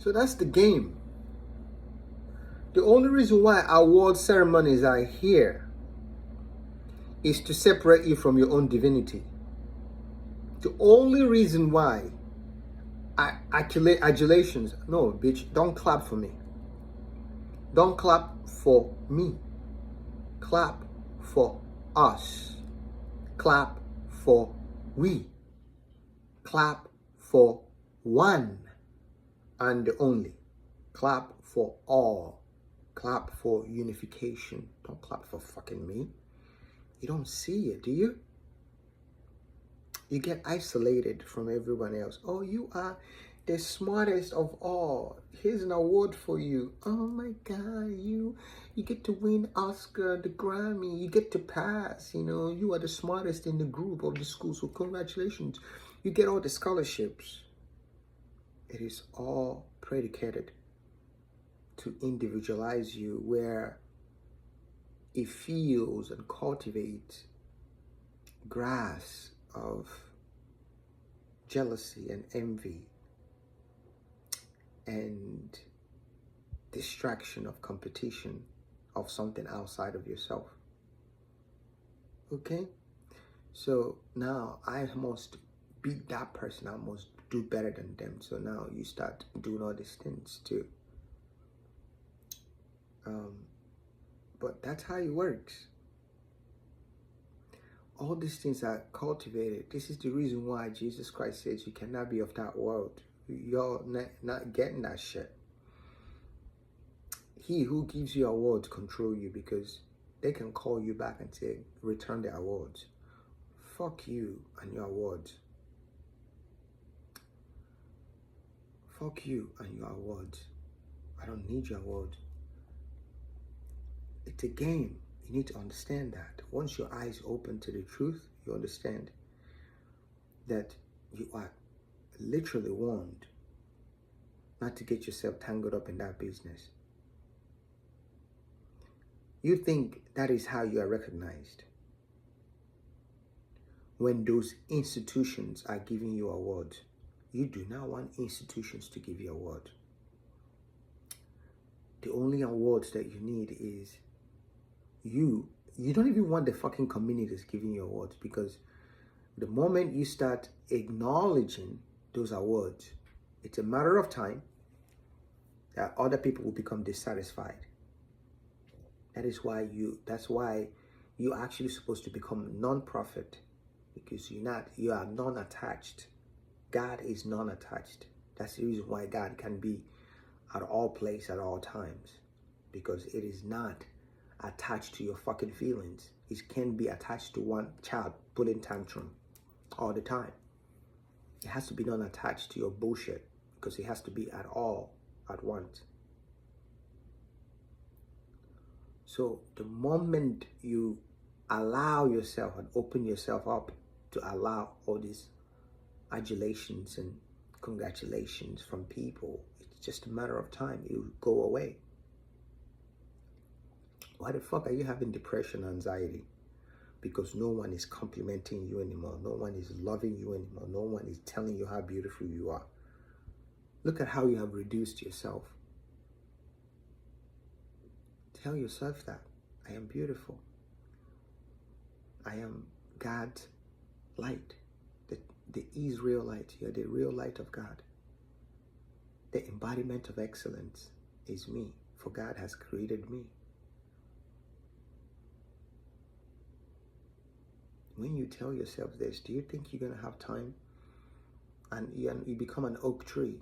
So that's the game. The only reason why award ceremonies are here is to separate you from your own divinity. The only reason why adulations, no, bitch, don't clap for me. Don't clap for me. Clap for us. Clap for we. Clap for one and only. Clap for all. Clap for unification. Don't clap for fucking me. You don't see it, do you? You get isolated from everyone else. Oh, you are the smartest of all. Here's an award for you. Oh my God, you get to win Oscar, the Grammy. You get to pass. You are the smartest in the group of the school. So congratulations. You get all the scholarships. It is all predicated to individualize you, where it feels and cultivates grass of jealousy and envy and distraction of competition of something outside of yourself. Okay? So now I must beat that person. I must do better than them. So now you start doing all these things too. But that's how it works. All these things are cultivated. This is the reason why Jesus Christ says you cannot be of that world. You're not getting that shit. He who gives you awards control you, because they can call you back and say, return the awards. Fuck you and your awards. Fuck you and your awards. I don't need your awards. It's a game. You need to understand that. Once your eyes open to the truth, you understand that you are literally warned not to get yourself tangled up in that business. You think that is how you are recognized, when those institutions are giving you awards. You do not want institutions to give you awards. The only awards that you need is you don't even want the fucking communities giving you awards, because the moment you start acknowledging those awards, it's a matter of time that other people will become dissatisfied. That's why you're actually supposed to become non-profit, because you are non-attached. God is non-attached. That's the reason why God can be at all places at all times, because it is not attached to your fucking feelings. It can be attached to one child pulling tantrum all the time. It has to be non-attached to your bullshit, because it has to be at all at once. So the moment you allow yourself and open yourself up to allow all these adulations and congratulations from people, it's just a matter of time. It will go away. Why the fuck are you having depression, anxiety? Because no one is complimenting you anymore. No one is loving you anymore. No one is telling you how beautiful you are. Look at how you have reduced yourself. Tell yourself that. I am beautiful. I am God's light. The Israelite. You're the real light of God. The embodiment of excellence is me, for God has created me. When you tell yourself this, do you think you're going to have time? And you become an oak tree.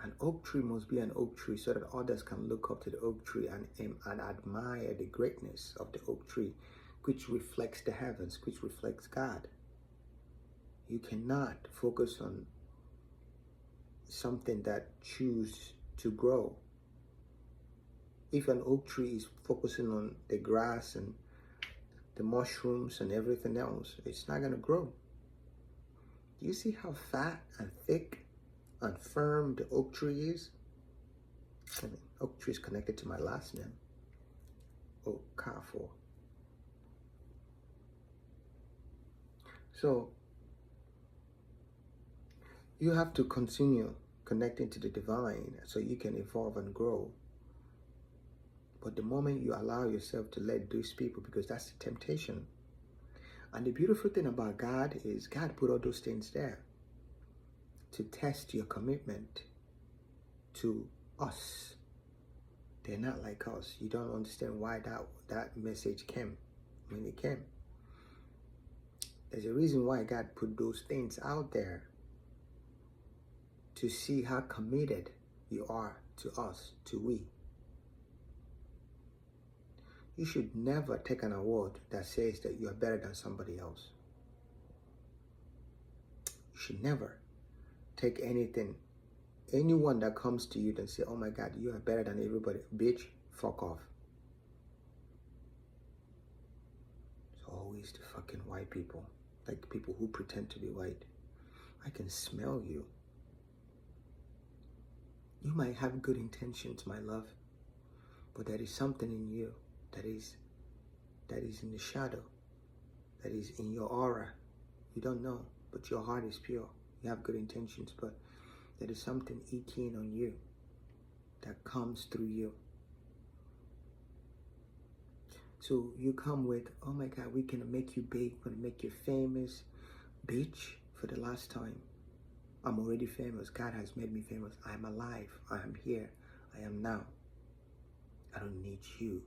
An oak tree must be an oak tree so that others can look up to the oak tree and admire the greatness of the oak tree, which reflects the heavens, which reflects God. You cannot focus on something that chooses to grow. If an oak tree is focusing on the grass and the mushrooms and everything else, it's not going to grow. Do you see how fat and thick and firm the oak tree is? I mean, oak tree is connected to my last name, Okafor. So you have to continue connecting to the divine so you can evolve and grow. But the moment you allow yourself to let those people, because that's the temptation. And the beautiful thing about God is God put all those things there to test your commitment to us. They're not like us. You don't understand why that message came when it came. There's a reason why God put those things out there, to see how committed you are to us, to we. You should never take an award that says that you are better than somebody else. You should never take anyone that comes to you and say, oh my God, you are better than everybody. Bitch, fuck off. It's always the fucking white people, like people who pretend to be white. I can smell you. You might have good intentions, my love, but there is something in you that is in the shadow, that is in your aura. You don't know, but your heart is pure. You have good intentions, but there is something eking on you that comes through you. So you come with, oh my God, we can make you big, we're gonna make you famous. Bitch, for the last time, I'm already famous. God has made me famous. I am alive. I am here. I am now. I don't need you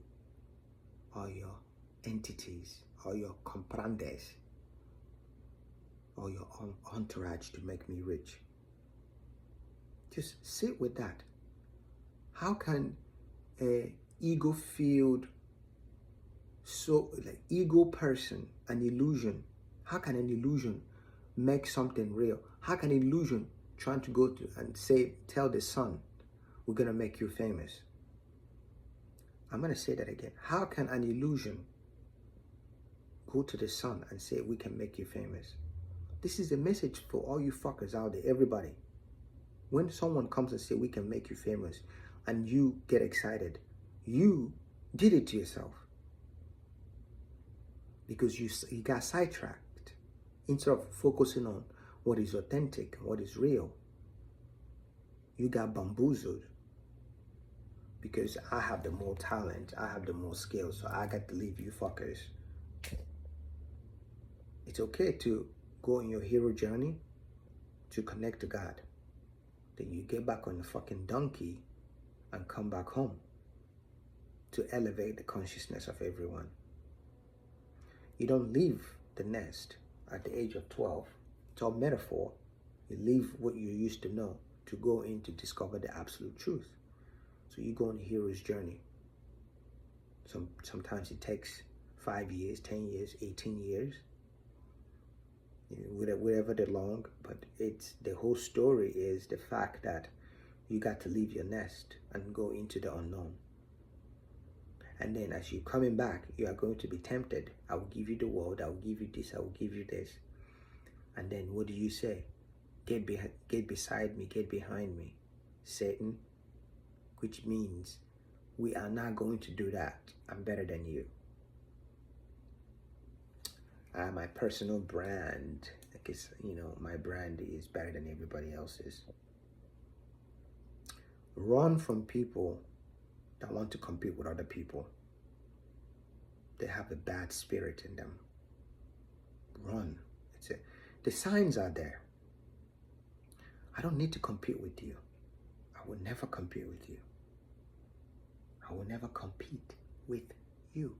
or your entities or your comprandes or your entourage to make me rich. Just sit with that. How can a ego-filled, ego person, an illusion, how can an illusion make something real? How can an illusion trying to go to and tell the sun, we're gonna make you famous? I'm gonna say that again. How can an illusion go to the sun and say, we can make you famous? This is a message for all you fuckers out there, everybody. When someone comes and say, we can make you famous, and you get excited, you did it to yourself. Because you got sidetracked. Instead of focusing on what is authentic, what is real, you got bamboozled. Because I have the more talent, I have the more skills, so I got to leave you fuckers. It's okay to go on your hero journey to connect to God. Then you get back on the fucking donkey and come back home to elevate the consciousness of everyone. You don't leave the nest at the age of 12. It's all metaphor. You leave what you used to know to go in to discover the absolute truth. So you go on a hero's journey. Sometimes it takes 5 years, 10 years, 18 years, whatever the long, but it's the whole story is the fact that you got to leave your nest and go into the unknown. And then as you're coming back, you are going to be tempted. I will give you the world, I will give you this, I will give you this. And then what do you say? Get beside me, get behind me, Satan. Which means we are not going to do that. I'm better than you. My personal brand, I guess, my brand is better than everybody else's. Run from people that want to compete with other people. They have a bad spirit in them. Run. The signs are there. I don't need to compete with you. I will never compete with you. I will never compete with you.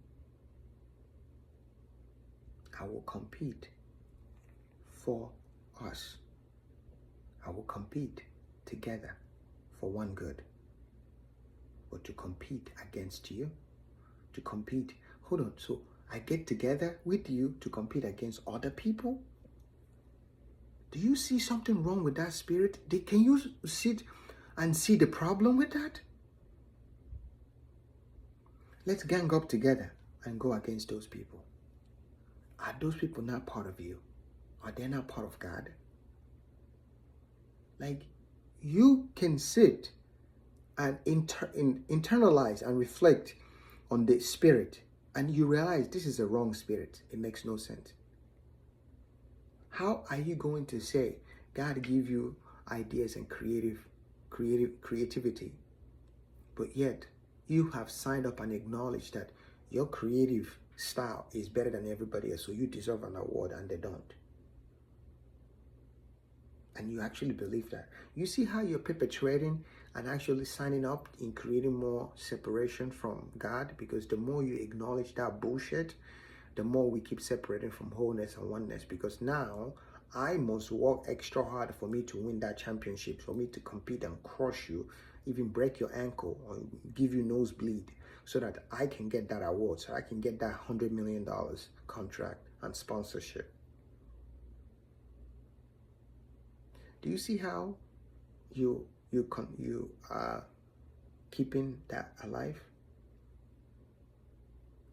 I will compete for us. I will compete together for one good. But to compete against you, to compete, hold on, so I get together with you to compete against other people? Do you see something wrong with that spirit? Can you sit and see the problem with that? Let's gang up together and go against those people. Are those people not part of you? Are they not part of God? Like, you can sit and internalize and reflect on the spirit, and you realize this is a wrong spirit. It makes no sense. How are you going to say God give you ideas and creative creativity, but yet you have signed up and acknowledged that your creative style is better than everybody else, so you deserve an award, and they don't. And you actually believe that. You see how you're perpetuating and actually signing up in creating more separation from God? Because the more you acknowledge that bullshit, the more we keep separating from wholeness and oneness. Because now I must work extra hard for me to win that championship, for me to compete and crush you, even break your ankle or give you nosebleed, so that I can get that award, so I can get that $100 million contract and sponsorship. Do you see how you are keeping that alive?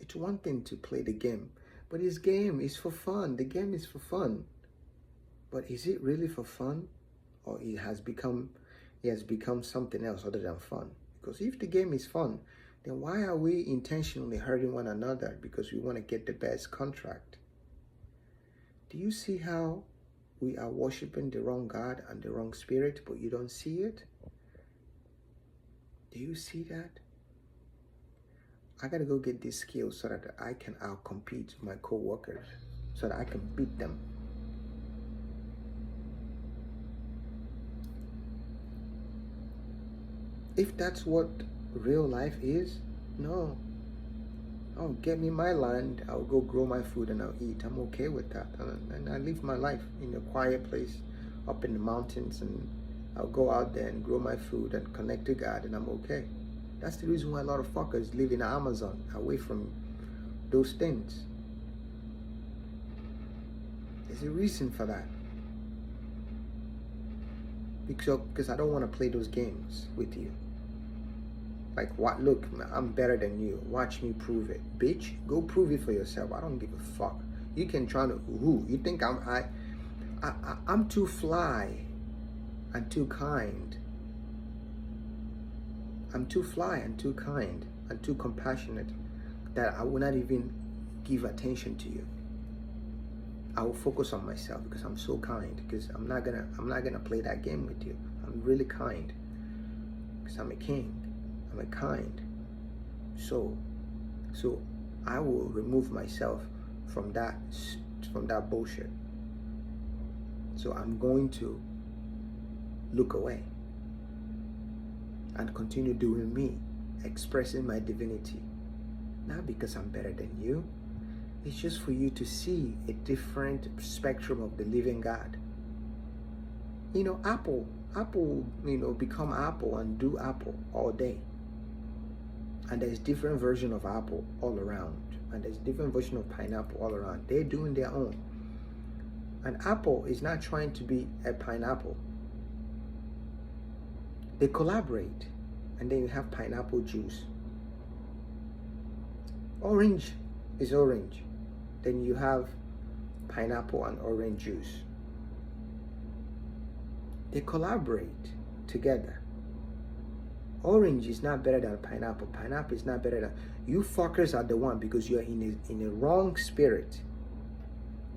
It's one thing to play the game, but this game is for fun. The game is for fun. But is it really for fun? Or it has become something else other than fun? Because if the game is fun, then why are we intentionally hurting one another because we want to get the best contract? Do you see how we are worshiping the wrong God and the wrong spirit, but you don't see it? Do you see that? I gotta go get these skills so that I can outcompete my co-workers, so that I can beat them. If that's what real life is, no. Oh, get me my land, I'll go grow my food and I'll eat. I'm okay with that. And I live my life in a quiet place up in the mountains, and I'll go out there and grow my food and connect to God, and I'm okay. That's the reason why a lot of fuckers live in Amazon, away from those things. There's a reason for that. Because I don't want to play those games with you. Like, what? Look, I'm better than you. Watch me prove it. Bitch, go prove it for yourself. I don't give a fuck. You can try to, who? You think I'm too fly and too kind. I'm too fly and too kind and too compassionate that I will not even give attention to you. I will focus on myself because I'm so kind. Because I'm not gonna play that game with you. I'm really kind. Because I'm a king. I'm a kind. So I will remove myself from that bullshit. So I'm going to look away and continue doing me, expressing my divinity. Not because I'm better than you. It's just for you to see a different spectrum of the living God. You know, Apple, become Apple and do Apple all day. And there's different version of Apple all around. And there's different version of pineapple all around. They're doing their own. And Apple is not trying to be a pineapple. They collaborate. And then you have pineapple juice. Orange is orange. Then you have pineapple and orange juice. They collaborate together. Orange is not better than pineapple. Pineapple is not better than... You fuckers are the one, because you're in a wrong spirit.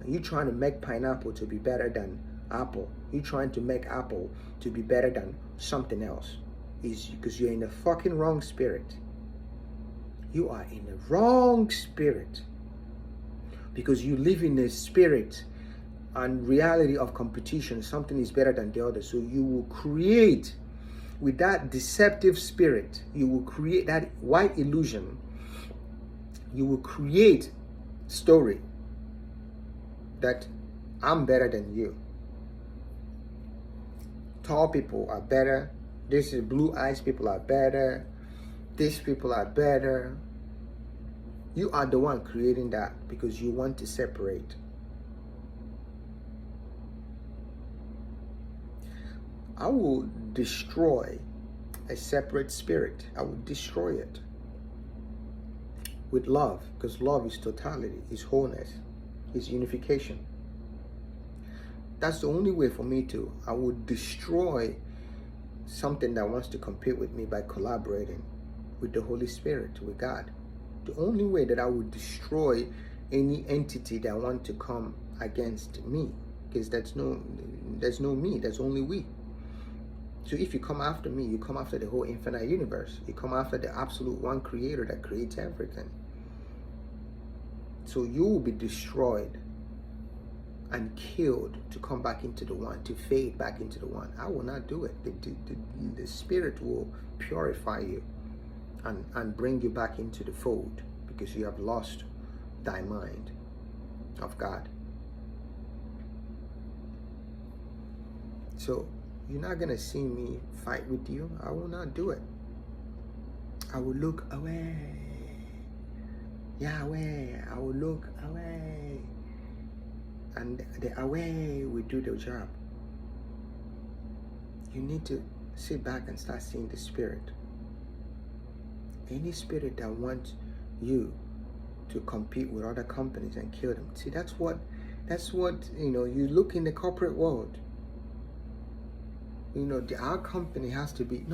And you're trying to make pineapple to be better than apple. You're trying to make apple to be better than something else. Is because you're in a fucking wrong spirit. You are in the wrong spirit. Because you live in a spirit and reality of competition. Something is better than the other. So you will create... With that deceptive spirit, you will create that white illusion. You will create story that I'm better than you. Tall people are better. This is blue eyes people are better. These people are better. You are the one creating that because you want to separate. I will destroy a separate spirit. I will destroy it with love, because love is totality, is wholeness, is unification. That's the only way for me to. I will destroy something that wants to compete with me by collaborating with the Holy Spirit, with God. The only way that I would destroy any entity that wants to come against me, because there's no me, there's only we. So if you come after me, you come after the whole infinite universe. You come after the absolute one creator that creates everything. So you will be destroyed and killed to come back into the one, to fade back into the one. I will not do it. The Spirit will purify you and bring you back into the fold, because you have lost thy mind of God. So you're not going to see me fight with you. I will not do it. I will look away. Yahweh, I will look away. And the away will do the job. You need to sit back and start seeing the Spirit. Any spirit that wants you to compete with other companies and kill them. See, that's what, you look in the corporate world. Our company has to be,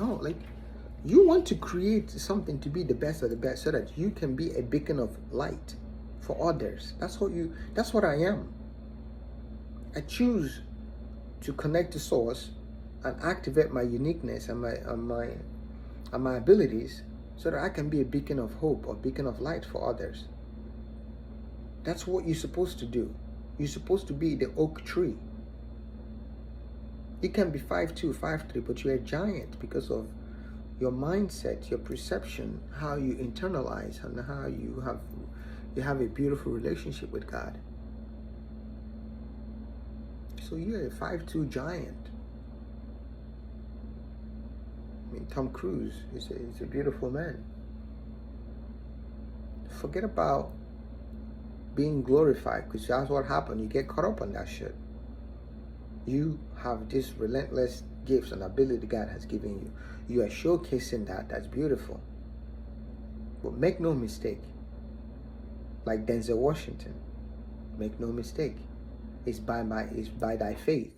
you want to create something to be the best of the best so that you can be a beacon of light for others. That's what I am. I choose to connect to source and activate my uniqueness and my abilities so that I can be a beacon of hope or beacon of light for others. That's what you're supposed to do. You're supposed to be the oak tree. You can be 5'2", 5'3", but you're a giant because of your mindset, your perception, how you internalize, and how you have a beautiful relationship with God. So you're a 5'2" giant. I mean, Tom Cruise is a beautiful man. Forget about being glorified, because that's what happened. You get caught up on that shit. You have this relentless gifts and ability God has given you. You are showcasing that. That's beautiful. But make no mistake, like Denzel Washington, make no mistake, it's by thy faith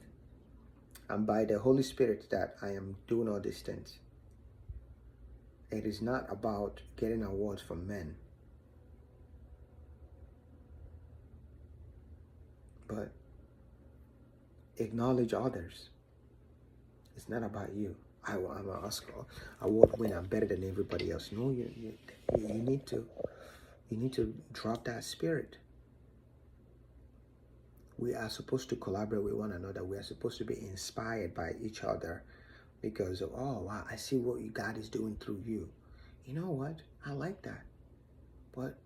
and by the Holy Spirit that I am doing all these things. It is not about getting awards from men, but acknowledge others. It's not about you. I'm an Oscar award winner. I'm better than everybody else. No, you need to drop that spirit. We are supposed to collaborate with one another. We are supposed to be inspired by each other because of, oh wow, I see what God is doing through you. You know what? I like that. But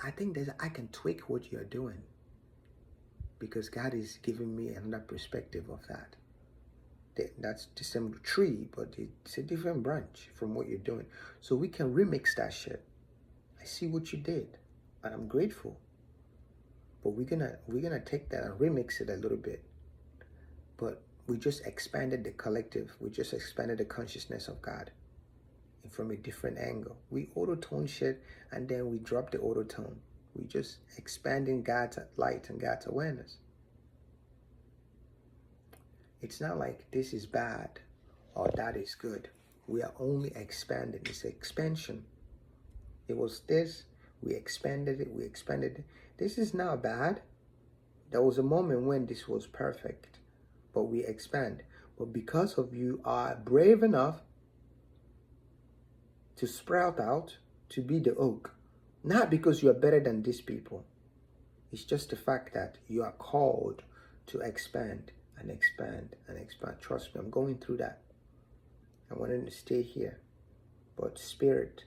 I think I can tweak what you're doing, because God is giving me another perspective of that. That's the same tree, but it's a different branch from what you're doing. So we can remix that shit. I see what you did, and I'm grateful. But we're gonna take that and remix it a little bit. But we just expanded the collective. We just expanded the consciousness of God from a different angle. We auto-tone shit, and then we drop the auto-tone. We just expanding God's light and God's awareness. It's not like this is bad or that is good. We are only expanding. It's expansion. It was this, we expanded it. This is not bad. There was a moment when this was perfect, but we expand. But because of you are brave enough to sprout out, to be the oak, not because you are better than these people. It's just the fact that you are called to expand and expand and expand. Trust me, I'm going through that. I wanted to stay here, but Spirit,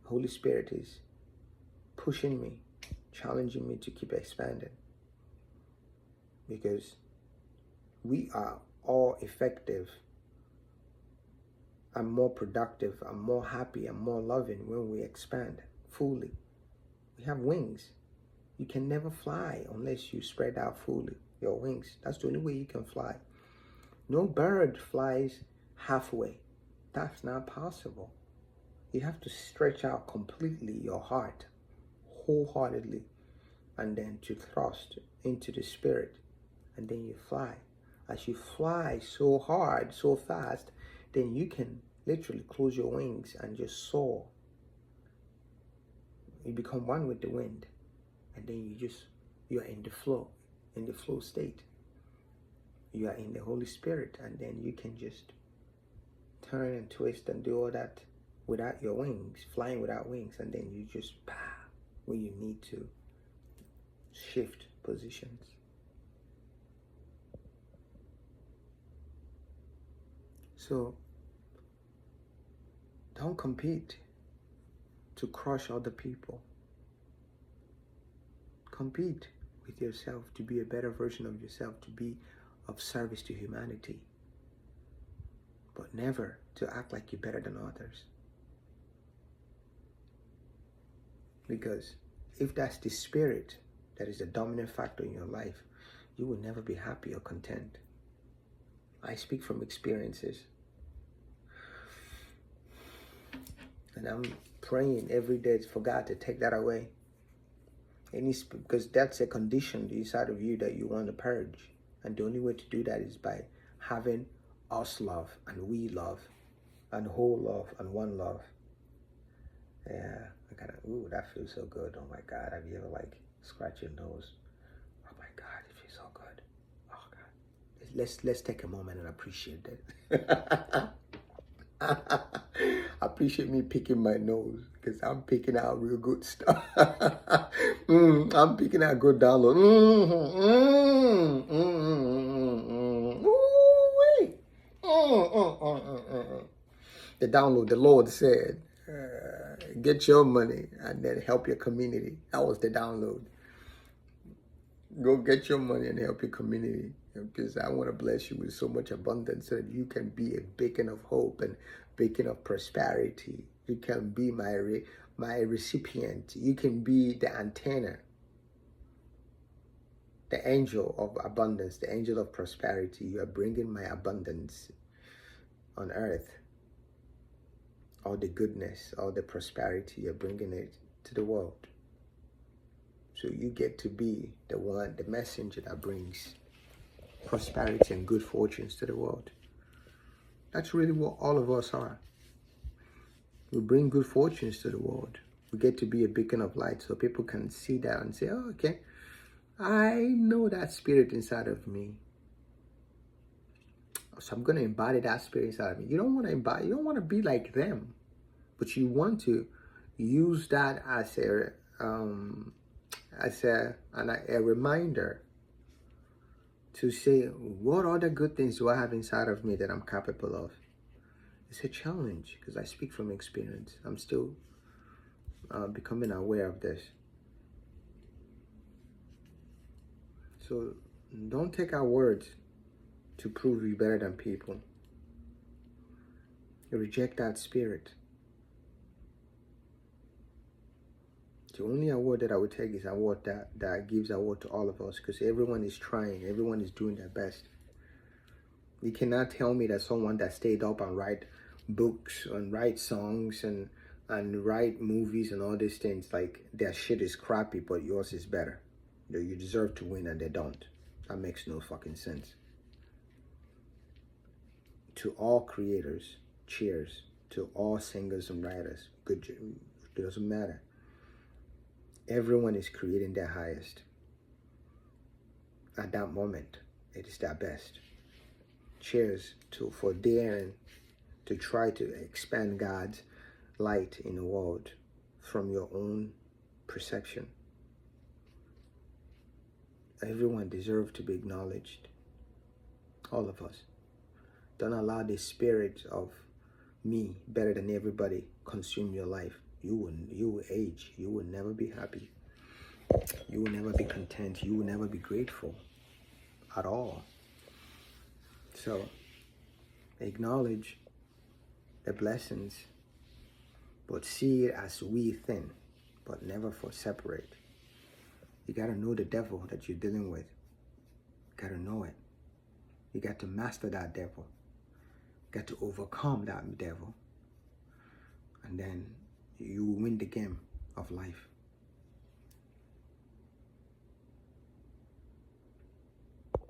Holy Spirit is pushing me, challenging me to keep expanding, because we are all effective and more productive and more happy and more loving when we expand fully. We have wings. You can never fly unless you spread out fully your wings. That's the only way you can fly. No bird flies halfway. That's not possible. You have to stretch out completely your heart, wholeheartedly, and then to thrust into the Spirit, and then you fly. As you fly so hard, so fast, then you can literally close your wings and just soar. You become one with the wind, and then you're in the flow state. you are in the Holy Spirit, and then you can just turn and twist and do all that without your wings, flying without wings, and then you just when you need to shift positions. So don't compete to crush other people. Compete with yourself to be a better version of yourself, to be of service to humanity, but never to act like you're better than others. Because if that's the spirit that is the dominant factor in your life, you will never be happy or content. I speak from experiences. And I'm praying every day for God to take that away. Because that's a condition inside of you that you want to purge. And the only way to do that is by having us love and we love and whole love and one love. Yeah, ooh, that feels so good. Oh my God, have you ever scratch your nose? Oh my God, it feels so good. Oh God. Let's take a moment and appreciate that. Appreciate me picking my nose, because I'm picking out real good stuff. I'm picking out good download. The download, the Lord said, get your money and then help your community. That was the download. Go get your money and help your community, because I want to bless you with so much abundance so that you can be a beacon of hope and beacon of prosperity. You can be my recipient. You can be the antenna, the angel of abundance, the angel of prosperity. You are bringing my abundance on earth. All the goodness, all the prosperity, you're bringing it to the world. So you get to be the one, the messenger that brings prosperity and good fortunes to the world. That's really what all of us are. We bring good fortunes to the world. We get to be a beacon of light so people can see that and say, oh, okay, I know that spirit inside of me. So I'm going to embody that spirit inside of me. You don't want to embody, you don't want to be like them, but you want to use that as a reminder to say, what other good things do I have inside of me that I'm capable of? It's a challenge, because I speak from experience. I'm still becoming aware of this. So don't take our words to prove you better than people. You reject that spirit. The only award that I would take is award that gives award to all of us, because everyone is trying, everyone is doing their best. You cannot tell me that someone that stayed up and write books and write songs and write movies and all these things, their shit is crappy, but yours is better. You deserve to win and they don't. That makes no fucking sense. To all creators, cheers. To all singers and writers, good. It doesn't matter. Everyone is creating their highest. At that moment, it is their best. Cheers for daring to try to expand God's light in the world from your own perception. Everyone deserves to be acknowledged. All of us. Don't allow the spirit of me better than everybody consume your life. You will age. You will never be happy. You will never be content. You will never be grateful at all. So acknowledge the blessings, but see it as within, but never for separate. You got to know the devil that you're dealing with. You got to know it. You got to master that devil. You got to overcome that devil. And then you will win the game of life.